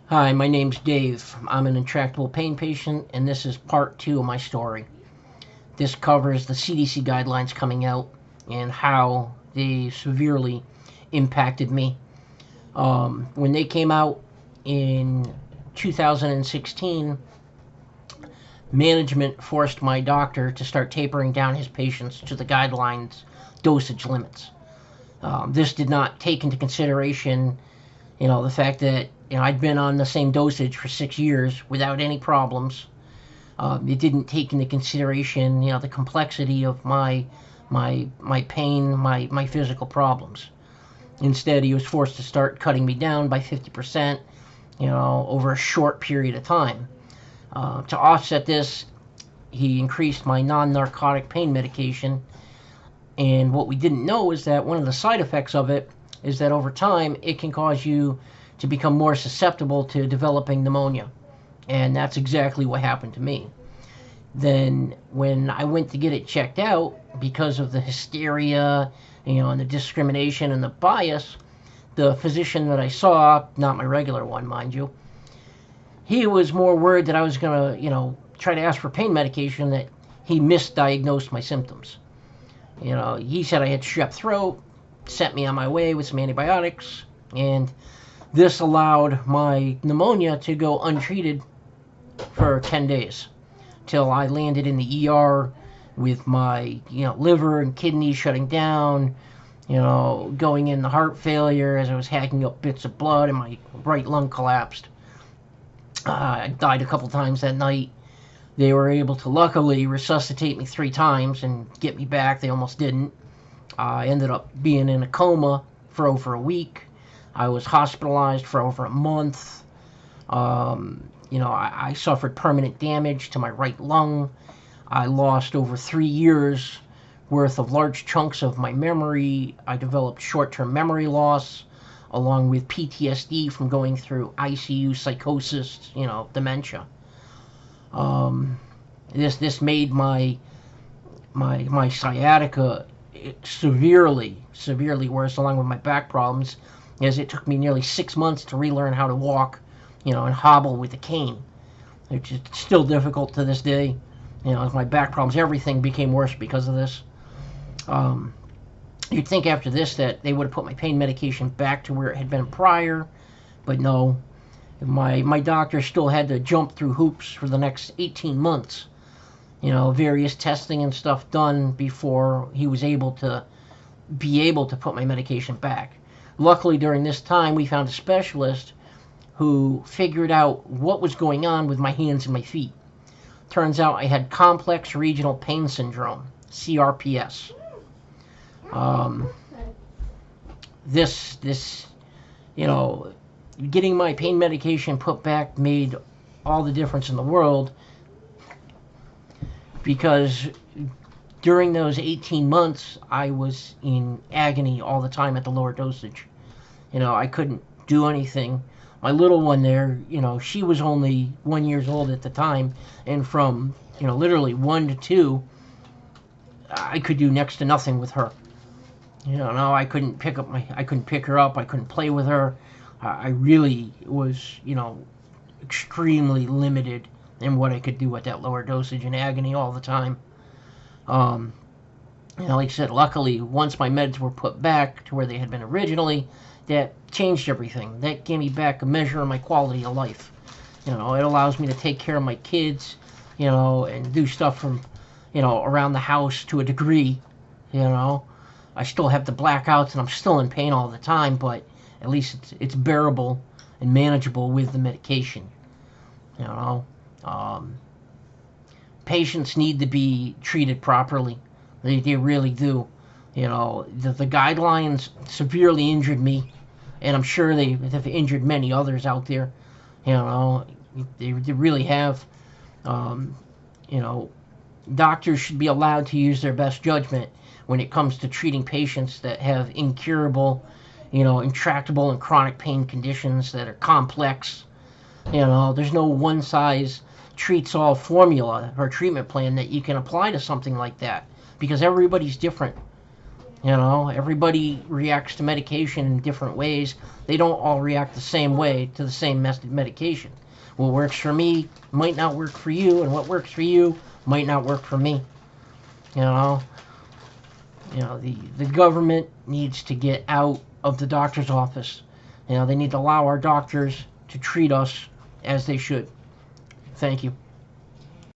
Hi, my name's Dave. I'm an intractable pain patient, and this is part 2 of my story. This covers the CDC guidelines coming out and how they severely impacted me. When they came out in 2016, management forced my doctor to start tapering down his patients to the guidelines dosage limits. This did not take into consideration, the fact that I'd been on the same dosage for 6 years without any problems. It didn't take into consideration, the complexity of my pain, my physical problems. Instead, he was forced to start cutting me down by 50%, over a short period of time. To offset this, he increased my non-narcotic pain medication. And what we didn't know is that one of the side effects of it is that over time it can cause you to become more susceptible to developing pneumonia. And that's exactly what happened to me. Then when I went to get it checked out, because of the hysteria, and the discrimination and the bias, the physician that I saw, not my regular one, mind you, he was more worried that I was going to, try to ask for pain medication, that he misdiagnosed my symptoms. He said I had strep throat, sent me on my way with some antibiotics, and this allowed my pneumonia to go untreated for 10 days till I landed in the ER with my, liver and kidneys shutting down, going in the heart failure as I was hacking up bits of blood and my right lung collapsed. I died a couple times that night. They were able to luckily resuscitate me 3 times and get me back. They almost didn't. I ended up being in a coma for over a week. I was hospitalized for over a month. I suffered permanent damage to my right lung. I lost over 3 years worth of large chunks of my memory. I developed short-term memory loss, along with PTSD from going through ICU psychosis, dementia. This made my sciatica severely worse, along with my back problems, as it took me nearly 6 months to relearn how to walk, and hobble with a cane, which is still difficult to this day. As my back problems, everything became worse because of this. You'd think after this that they would have put my pain medication back to where it had been prior, but no. My doctor still had to jump through hoops for the next 18 months. Various testing and stuff done before he was able to put my medication back. Luckily, during this time, we found a specialist who figured out what was going on with my hands and my feet. Turns out I had complex regional pain syndrome, CRPS. Getting my pain medication put back made all the difference in the world, because during those 18 months, I was in agony all the time at the lower dosage. I couldn't do anything. My little one there, she was only 1 year old at the time, and from, literally 1 to 2, I could do next to nothing with her. I couldn't pick her up, I couldn't play with her. I really was, extremely limited in what I could do at that lower dosage, in agony all the time. Like I said, luckily, once my meds were put back to where they had been originally, that changed everything. That gave me back a measure of my quality of life. It allows me to take care of my kids, and do stuff from, around the house to a degree. I still have the blackouts and I'm still in pain all the time, but at least it's bearable and manageable with the medication. Patients need to be treated properly. They really do. The guidelines severely injured me, and I'm sure they have injured many others out there. They really have. Doctors should be allowed to use their best judgment when it comes to treating patients that have incurable, intractable and chronic pain conditions that are complex. There's no one size treats all formula or treatment plan that you can apply to something like that, because everybody's different. You know, everybody reacts to medication in different ways. They don't all react the same way to the same medication. What works for me might not work for you, and what works for you might not work for me. You know, the government needs to get out of the doctor's office. You know, they need to allow our doctors to treat us as they should. Thank you.